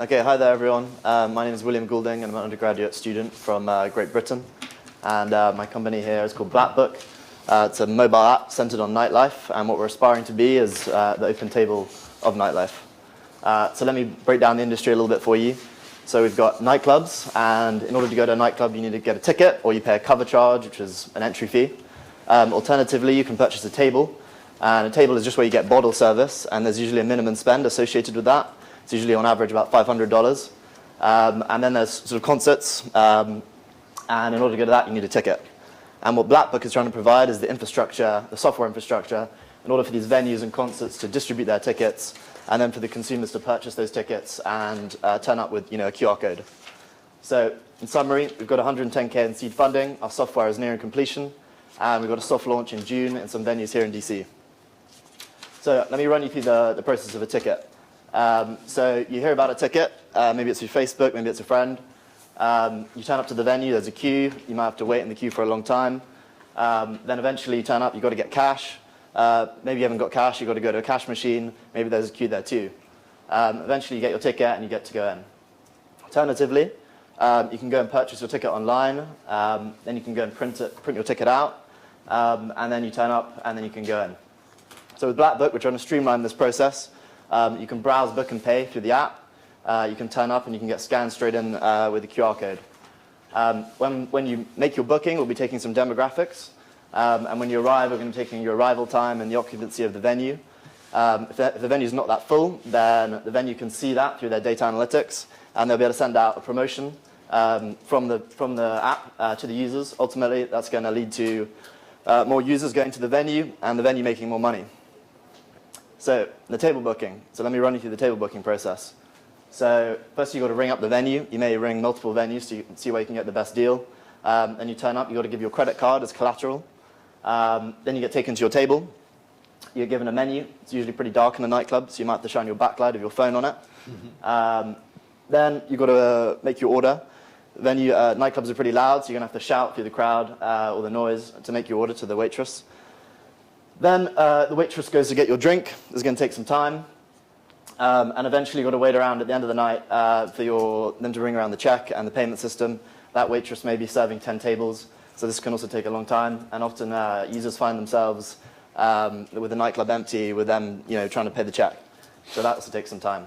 Okay, hi there everyone. My name is William Goulding and I'm an undergraduate student from Great Britain. And my company here is called BlackBook. It's a mobile app centered on nightlife, and what we're aspiring to be is the open table of nightlife. So let me break down the industry a little bit for you. So we've got nightclubs, and in order to go to a nightclub you need to get a ticket or you pay a cover charge, which is an entry fee. Alternatively, you can purchase a table, and a table is just where you get bottle service, and there's usually a minimum spend associated with that. It's usually on average about $500. And then there's sort of concerts, and in order to go to that you need a ticket. And what BlackBook is trying to provide is the infrastructure, the software infrastructure, in order for these venues and concerts to distribute their tickets, and then for the consumers to purchase those tickets and turn up with a QR code. So in summary, we've got 110K in seed funding, our software is nearing completion, and we've got a soft launch in June in some venues here in DC. So let me run you through the process of a ticket. So you hear about a ticket, maybe it's through Facebook, maybe it's a friend. You turn up to the venue, there's a queue, you might have to wait in the queue for a long time. Then eventually you turn up, you've got to get cash. Maybe you haven't got cash, you've got to go to a cash machine, maybe there's a queue there too. Eventually you get your ticket and you get to go in. Alternatively, you can go and purchase your ticket online, then you can go and print your ticket out, and then you turn up and then you can go in. So with BlackBook, we're trying to streamline this process. You can browse, book, and pay through the app. You can turn up and you can get scanned straight in with a QR code. When you make your booking, we'll be taking some demographics. And when you arrive, we're going to be taking your arrival time and the occupancy of the venue. If the venue is not that full, then the venue can see that through their data analytics, and they'll be able to send out a promotion from the app to the users. Ultimately, that's going to lead to more users going to the venue and the venue making more money. So the table booking. So let me run you through the table booking process. So first you've got to ring up the venue. You may ring multiple venues to see where you can get the best deal. Then you turn up, you've got to give your credit card as collateral. Then you get taken to your table. You're given a menu. It's usually pretty dark in a nightclub, so you might have to shine your backlight of your phone on it. Then you've got to make your order. Nightclubs are pretty loud, so you're going to have to shout through the crowd or the noise to make your order to the waitress. Then the waitress goes to get your drink. This is going to take some time. And eventually you've got to wait around at the end of the night for them to ring around the check and the payment system. That waitress may be serving 10 tables, so this can also take a long time. And often users find themselves with the nightclub empty, with them trying to pay the check. So that also takes some time.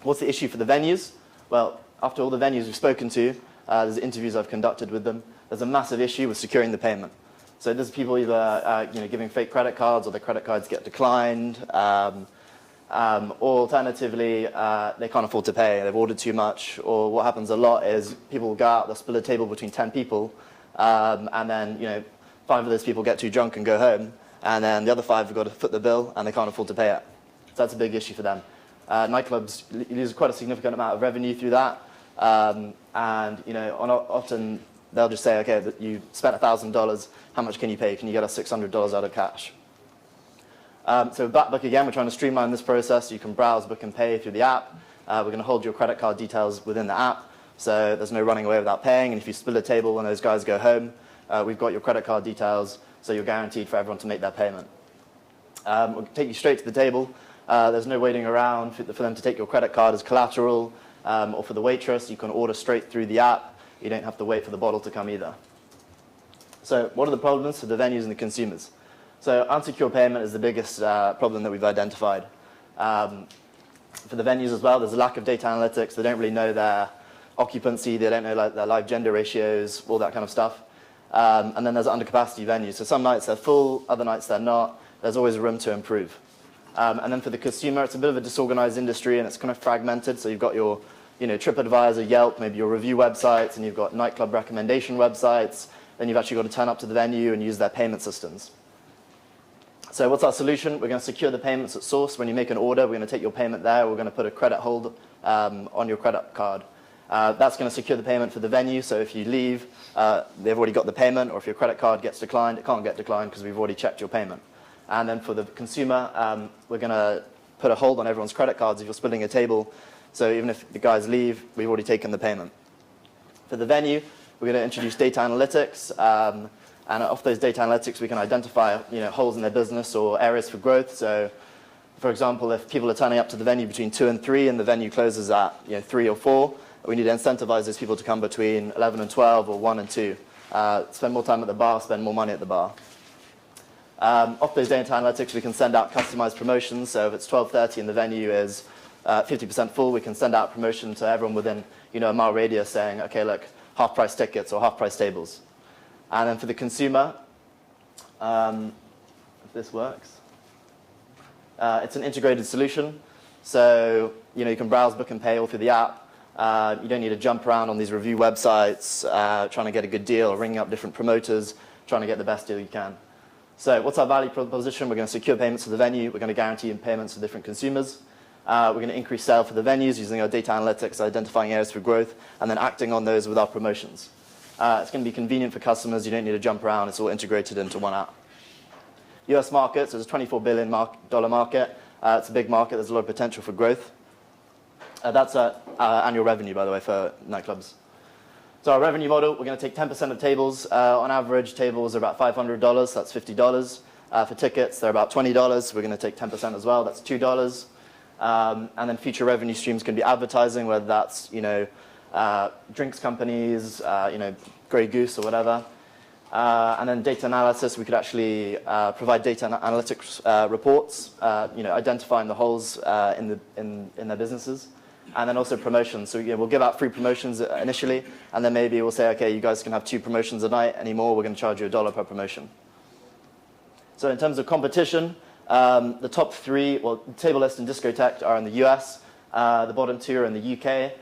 What's the issue for the venues? Well, after all the venues we've spoken to, there's interviews I've conducted with them, there's a massive issue with securing the payment. So there's people either giving fake credit cards, or their credit cards get declined, or alternatively, they can't afford to pay, they've ordered too much, or what happens a lot is people will go out, they'll split a table between 10 people, and then 5 of those people get too drunk and go home, and then the other 5 have got to foot the bill and they can't afford to pay it. So that's a big issue for them. Nightclubs lose quite a significant amount of revenue through that, and often they'll just say, okay, you spent $1,000, how much can you pay? Can you get us $600 out of cash? So with BlackBook, again, we're trying to streamline this process. You can browse, book, and pay through the app. We're going to hold your credit card details within the app, so there's no running away without paying. And if you split a table when those guys go home, we've got your credit card details, so you're guaranteed for everyone to make their payment. We'll take you straight to the table. There's no waiting around for them to take your credit card as collateral, or for the waitress. You can order straight through the app. You don't have to wait for the bottle to come either. So what are the problems for the venues and the consumers? So unsecure payment is the biggest problem that we've identified. For the venues as well, there's a lack of data analytics. They don't really know their occupancy. They don't know their live gender ratios, all that kind of stuff. And then there's undercapacity venues. So some nights they're full, other nights they're not. There's always room to improve. And then for the consumer, it's a bit of a disorganized industry, and it's kind of fragmented. So you've got your TripAdvisor, Yelp, maybe your review websites, and you've got nightclub recommendation websites. Then you've actually got to turn up to the venue and use their payment systems. So what's our solution? We're going to secure the payments at source. When you make an order, we're going to take your payment there. We're going to put a credit hold on your credit card. That's going to secure the payment for the venue. So if you leave, they've already got the payment, or if your credit card gets declined, it can't get declined because we've already checked your payment. And then for the consumer, we're going to put a hold on everyone's credit cards if you're splitting a table. So even if the guys leave, we've already taken the payment. For the venue, we're going to introduce data analytics. And off those data analytics, we can identify holes in their business or areas for growth. So For example, if people are turning up to the venue between 2 and 3 and the venue closes at 3 or 4, we need to incentivize those people to come between 11 and 12 or 1 and 2. Spend more time at the bar, spend more money at the bar. Off those data analytics, we can send out customized promotions. So if it's 12:30 and the venue is 50% full, we can send out a promotion to everyone within a mile radius saying, okay, look, half-price tickets or half-price tables. And then for the consumer, if this works, it's an integrated solution. So you can browse, book, and pay all through the app. You don't need to jump around on these review websites, trying to get a good deal, or ringing up different promoters, trying to get the best deal you can. So what's our value proposition? We're going to secure payments for the venue. We're going to guarantee payments for different consumers. We're going to increase sale for the venues using our data analytics, identifying areas for growth, and then acting on those with our promotions. It's going to be convenient for customers. You don't need to jump around. It's all integrated into one app. US market, so it's a $24 billion market. It's a big market. There's a lot of potential for growth. That's annual revenue, by the way, for nightclubs. So our revenue model, we're going to take 10% of tables. On average, tables are about $500. That's $50. For tickets, they're about $20. We're going to take 10% as well. That's $2. And then future revenue streams can be advertising, whether that's drinks companies, Grey Goose or whatever. And then data analysis, we could actually provide data analytics reports, identifying the holes in their businesses. And then also promotions. So we'll give out free promotions initially, and then maybe we'll say, okay, you guys can have 2 promotions a night anymore. We're going to charge you $1 per promotion. So in terms of competition, the top 3, Table List and Discotheque are in the US. The bottom 2 are in the UK.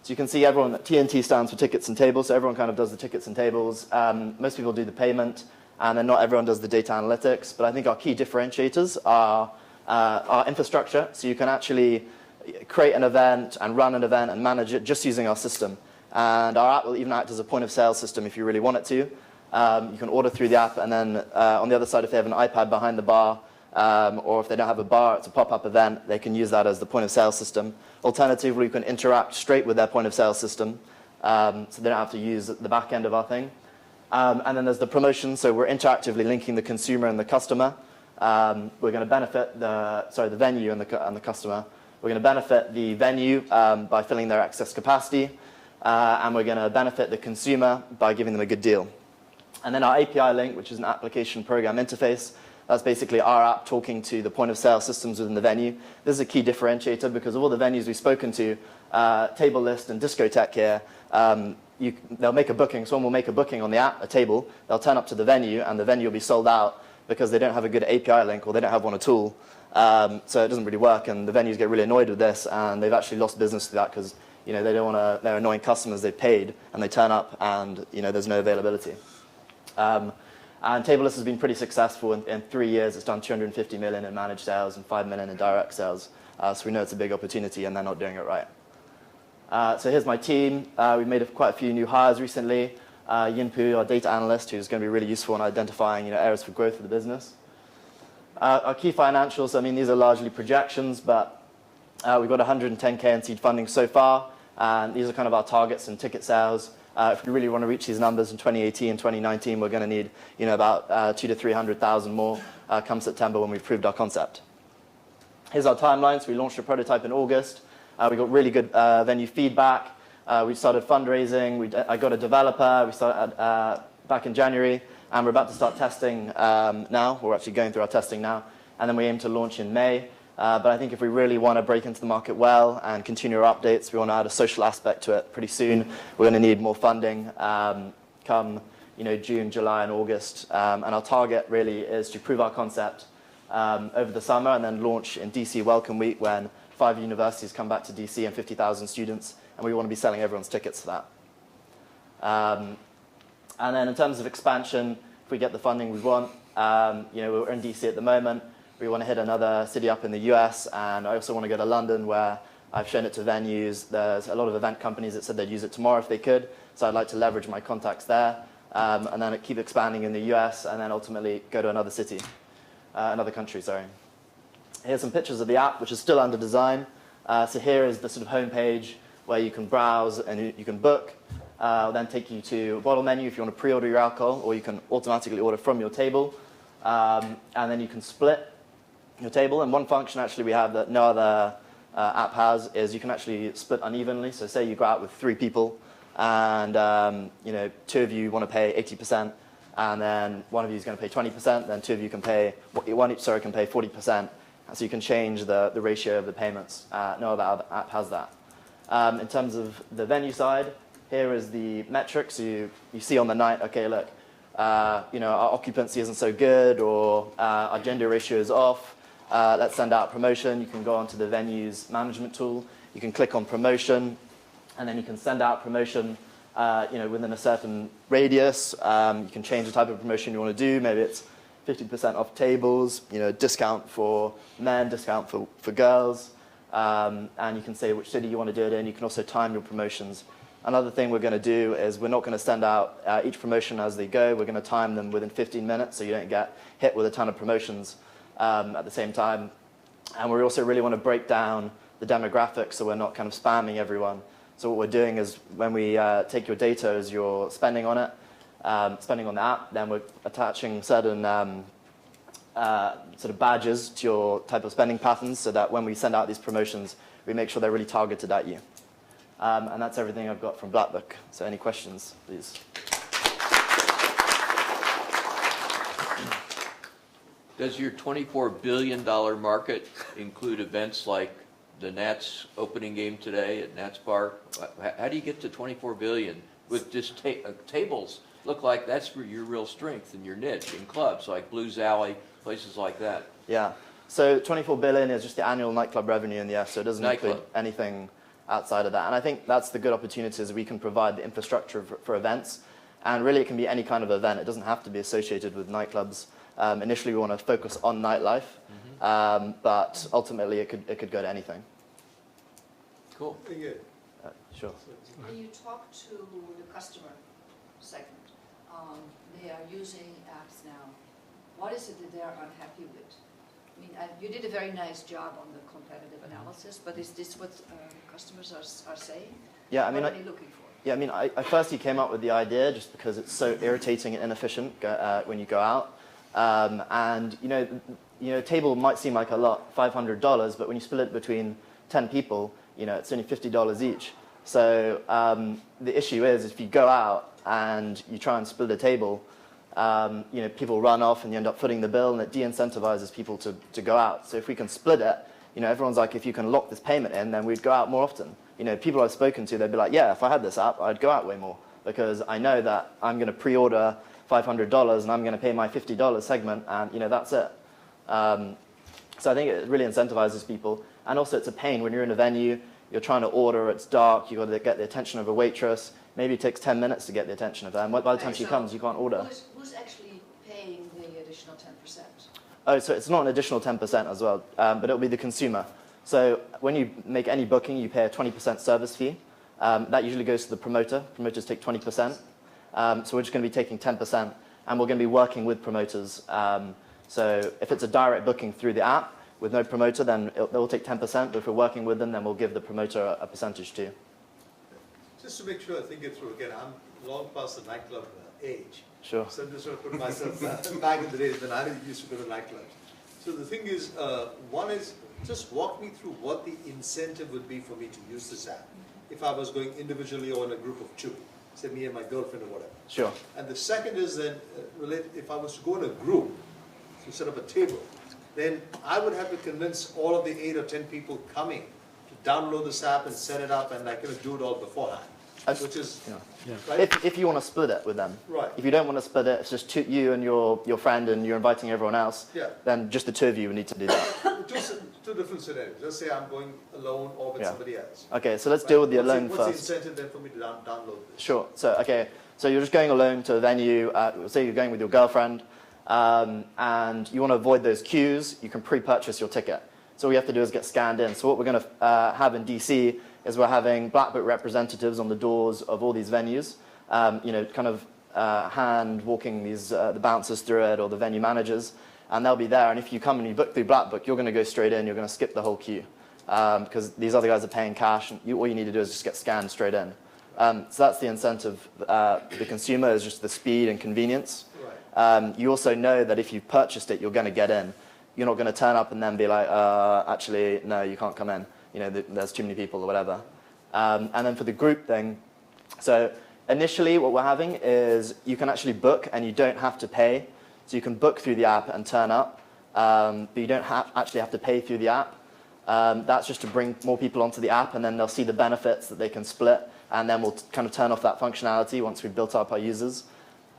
So you can see everyone, TNT stands for tickets and tables, so everyone kind of does the tickets and tables. Most people do the payment, and then not everyone does the data analytics. But I think our key differentiators are our infrastructure. So you can actually create an event and run an event and manage it just using our system. And our app will even act as a point-of-sale system if you really want it to. You can order through the app, and then on the other side, if they have an iPad behind the bar, or if they don't have a bar, it's a pop-up event, they can use that as the point-of-sale system. Alternatively, you can interact straight with their point-of-sale system, so they don't have to use the back end of our thing. And then there's the promotion, so we're interactively linking the consumer and the customer. We're going to benefit the venue and the customer. We're going to benefit the venue by filling their excess capacity, and we're going to benefit the consumer by giving them a good deal. And then our API link, which is an application program interface, that's basically our app talking to the point-of-sale systems within the venue. This is a key differentiator because of all the venues we've spoken to, Table List and Discotheque here, they'll make a booking. Someone will make a booking on the app, a table. They'll turn up to the venue, and the venue will be sold out because they don't have a good API link or they don't have one at all. So it doesn't really work, and the venues get really annoyed with this, and they've actually lost business to that because they don't want to. They're annoying customers. They've paid, and they turn up, and there's no availability. And Table List has been pretty successful. In 3 years, it's done $250 million in managed sales and $5 million in direct sales. So we know it's a big opportunity, and they're not doing it right. So here's my team. We've made quite a few new hires recently. Yinpu, our data analyst, who's going to be really useful in identifying areas for growth for the business. Our key financials, these are largely projections, but we've got 110K in seed funding so far, and these are kind of our targets and ticket sales. If we really want to reach these numbers in 2018 and 2019, we're going to need about 200,000 to 300,000 more come September when we've proved our concept. Here's our timeline. So we launched a prototype in August. We got really good venue feedback. We started fundraising. I got a developer. We started back in January, and we're about to start testing now. We're actually going through our testing now, and then we aim to launch in May. But I think if we really want to break into the market well and continue our updates, we want to add a social aspect to it pretty soon. We're going to need more funding come June, July, and August. And our target really is to prove our concept over the summer and then launch in DC Welcome Week when 5 universities come back to DC and 50,000 students, and we want to be selling everyone's tickets to that. And then in terms of expansion, if we get the funding we want, we're in DC at the moment. We want to hit another city up in the US, and I also want to go to London where I've shown it to venues. There's a lot of event companies that said they'd use it tomorrow if they could, so I'd like to leverage my contacts there, and then keep expanding in the US, and then ultimately go to another city, another country, sorry. Here's some pictures of the app, which is still under design. So here is the sort of homepage where you can browse and you can book. It'll then take you to a bottle menu if you want to pre-order your alcohol, or you can automatically order from your table, and then you can split. your table. And one function actually we have that no other app has is you can actually split unevenly. So say you go out with 3 people, and 2 of you want to pay 80%, and then one of you is going to pay 20%. Then 2 of you can pay can pay 40%. And so you can change the ratio of the payments. No other app has that. In terms of the venue side, here is the metrics. You see on the night, okay, look, our occupancy isn't so good, or our gender ratio is off. Let's send out promotion. You can go onto the venue's management tool. You can click on promotion, and then you can send out promotion within a certain radius. You can change the type of promotion you want to do. Maybe it's 50% off tables, discount for men, discount for girls. And you can say which city you want to do it in. You can also time your promotions. Another thing we're going to do is we're not going to send out each promotion as they go. We're going to time them within 15 minutes so you don't get hit with a ton of promotions at the same time. And we also really want to break down the demographics so we're not kind of spamming everyone. So what we're doing is when we take your data as you're spending on it, spending on the app, then we're attaching certain sort of badges to your type of spending patterns so that when we send out these promotions, we make sure they're really targeted at you. And that's everything I've got from BlackBook. So any questions, please? Does your $24 billion market include events like the Nats opening game today at Nats Park? How do you get to $24 billion with just tables? Look like that's your real strength and your niche in clubs like Blues Alley, places like that. Yeah. So 24 billion is just the annual nightclub revenue in the US, so it doesn't include anything outside of that. And I think that's the good opportunity is we can provide the infrastructure for events. And really it can be any kind of event. It doesn't have to be associated with nightclubs. Initially we want to focus on nightlife, but ultimately it could go to anything. Cool. Very good. Sure. When you talk to the customer segment, they are using apps now. What is it that they are unhappy with? I mean, you did a very nice job on the competitive analysis, but is this what customers are saying? Yeah, I mean, what are they looking for? Yeah, I mean, I firstly came up with the idea just because it's so irritating and inefficient when you go out. Table might seem like a lot, $500, but when you split it between 10 people, it's only $50 each. So the issue is if you go out and you try and split a table, people run off and you end up footing the bill, and it de-incentivizes people to go out. So if we can split it, everyone's like, if you can lock this payment in, then we'd go out more often. People I've spoken to, they'd be like, yeah, if I had this app, I'd go out way more because I know that I'm going to pre-order $500 and I'm going to pay my $50 segment, and that's it. So I think it really incentivizes people, and also it's a pain when you're in a venue, you're trying to order, it's dark, you've got to get the attention of a waitress. Maybe it takes 10 minutes to get the attention of her, and by the time she comes, you can't order. Who's actually paying the additional 10%? Oh, so it's not an additional 10% as well, but it'll be the consumer. So when you make any booking, you pay a 20% service fee. That usually goes to the promoter. Promoters take 20%. So we're just going to be taking 10%, and we're going to be working with promoters. So if it's a direct booking through the app with no promoter, then they'll take 10%. But if we're working with them, then we'll give the promoter a percentage too. Just to make sure I think it through again, I'm long past the nightclub age. Sure. So I'm just sort of putting myself back in the days when I used to go to nightclubs. So the thing is, one is, just walk me through what the incentive would be for me to use this app if I was going individually or in a group of 2, say me and my girlfriend or whatever. Sure. And the second is then, if I was to go in a group to set up a table, then I would have to convince all of the 8 or 10 people coming to download this app and set it up and do it all beforehand. Which is, right? If you want to split it with them. Right. If you don't want to split it, it's just you and your friend and you're inviting everyone else, then just the 2 of you would need to do that. Two different scenarios. Let's say I'm going alone or with somebody else. Okay, so let's deal with the alone first. What's the incentive then for me to download this? Sure. So you're just going alone to a venue. Say you're going with your girlfriend, and you want to avoid those queues. You can pre-purchase your ticket. So all you have to do is get scanned in. So what we're going to have in DC is we're having BlackBook representatives on the doors of all these venues, hand walking the bouncers through it, or the venue managers, and they'll be there. And if you come and you book through BlackBook, you're going to go straight in. You're going to skip the whole queue because these other guys are paying cash, and all you need to do is just get scanned straight in. So that's the incentive. The consumer is just the speed and convenience. Right. You also know that if you've purchased it, you're going to get in. you're not going to turn up and then be like, actually, no, you can't come in. You know, there's too many people or whatever. And then for the group thing, so initially what we're having is you can actually book and you don't have to pay. So you can book through the app and turn up, but you don't actually have to pay through the app. That's just to bring more people onto the app, and then they'll see the benefits that they can split, and then we'll kind of turn off that functionality once we've built up our users.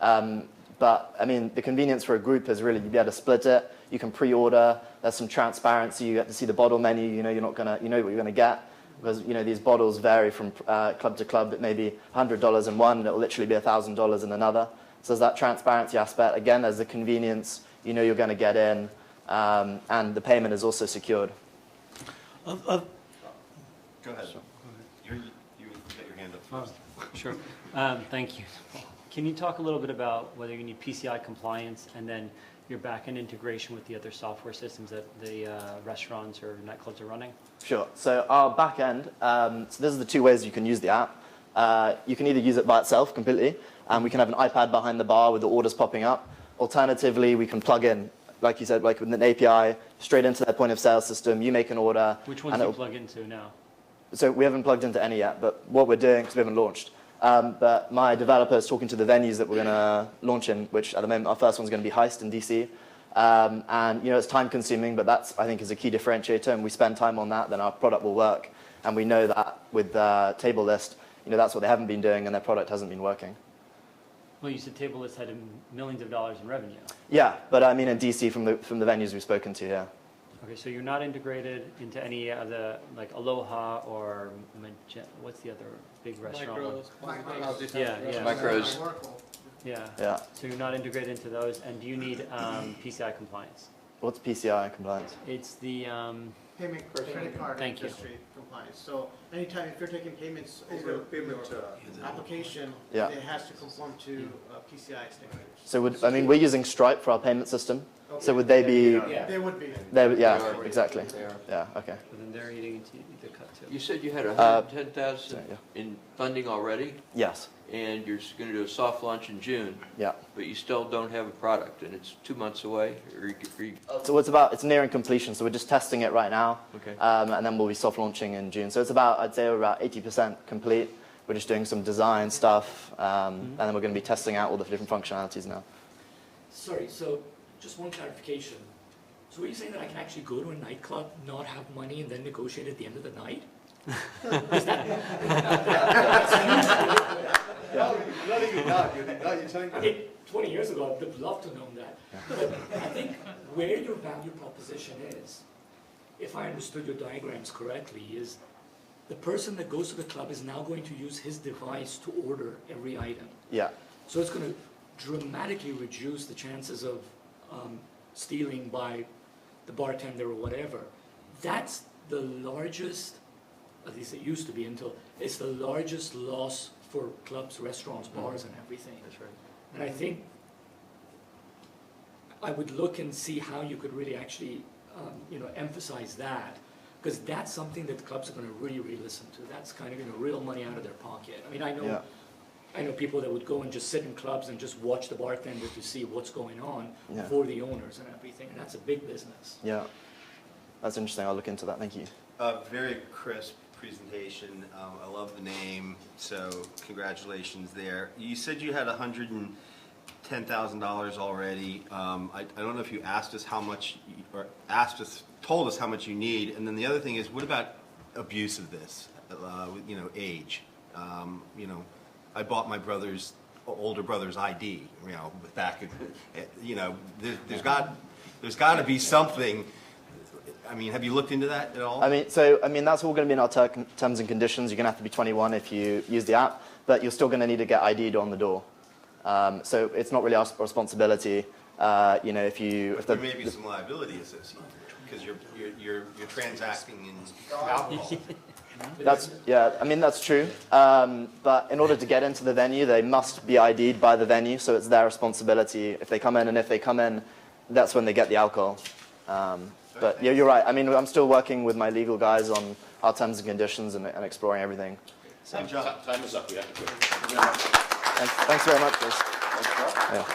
But I mean, the convenience for a group is really you'll be able to split it. You can pre-order. There's some transparency. You get to see the bottle menu. You know you know what you're gonna get, because you know these bottles vary from club to club. It may be $100 in one, and it'll literally be $1,000 in another. So there's that transparency aspect. Again, there's the convenience. You know you're going to get in, and the payment is also secured. Go ahead. Sure. You get your hand up first. Sure. Thank you. Can you talk a little bit about whether you need PCI compliance and then your back-end integration with the other software systems that the restaurants or nightclubs are running? Sure. So our back end, so these are the two ways you can use the app. You can either use it by itself completely, and we can have an iPad behind the bar with the orders popping up. Alternatively, we can plug in, like you said, like with an API, straight into their point of sale system. You make an order. Which ones do you plug into now? So we haven't plugged into any yet, but what we're doing, because we haven't launched, but my developer is talking to the venues that we're going to launch in, which at the moment our first one's going to be Heist in DC. And you know, it's time consuming, but that's, I think, is a key differentiator, and we spend time on that, then our product will work. And we know that with Table List, you know, that's what they haven't been doing, and their product hasn't been working. Well, you said Table List had millions of dollars in revenue. Yeah, but I mean in DC from the venues we've spoken to, yeah. Okay, so you're not integrated into any of the, like Aloha or what's the other big restaurant one? Yeah. Micros. Yeah. Yeah. So you're not integrated into those, and do you need PCI compliance? What's PCI compliance? It's the Payment credit card Thank you. industry compliance. So anytime if you're taking payments Is over there a payment, your application, Yeah. it has to conform to PCI standards. So I mean, we're using Stripe for our payment system. So would they be? They would be. Yeah, They are. exactly. They are. Yeah, okay. But then they're eating into the cut too. You said you had so, 110,000 yeah. in funding already, Yes. and you're going to do a soft launch in June, Yeah. but you still don't have a product, and it's 2 months away? So it's nearing completion. So we're just testing it right now, Okay. and then we'll be soft launching in June. So it's about, I'd say, we're about 80% complete. We're just doing some design stuff, and then we're going to be testing out all the different functionalities now. Sorry, so just one clarification. So are you saying that I can actually go to a nightclub, not have money, and then negotiate at the end of the night? Not even now, you're telling me. 20 years ago, I would love to know that. But I think where your value proposition is, if I understood your diagrams correctly, is the person that goes to the club is now going to use his device to order every item. Yeah. So it's going to dramatically reduce the chances of stealing by the bartender or whatever. That's the largest, at least it used to be until, it's the largest loss for clubs, restaurants, bars, and everything. That's right. And I think I would look and see how you could really actually, emphasize that, because that's something that the clubs are going to really, really listen to. That's kind of real money out of their pocket. I mean, Yeah. I know people that would go and just sit in clubs and just watch the bartender to see what's going on Yeah. for the owners and everything, and that's a big business. Yeah. That's interesting. I'll look into that. Thank you. Very crisp presentation. I love the name, so congratulations there. You said you had $110,000 already. I don't know if you asked us how much, told us how much you need. And then the other thing is, what about abuse of this? Age. I bought my older brother's ID. Back in, there's got to be something. I mean, have you looked into that at all? I mean, that's all going to be in our terms and conditions. You're going to have to be 21 if you use the app, but you're still going to need to get ID'd on the door. So it's not really our responsibility. There may be some liability associated because you're transacting in alcohol. That's true. But in order to get into the venue, they must be ID'd by the venue, so it's their responsibility if they come in. And if they come in, that's when they get the alcohol. But yeah, you're right. I mean, I'm still working with my legal guys on our terms and conditions and exploring everything. So. Good job. Time is up. We have to quit. Thanks very much, guys. Yeah.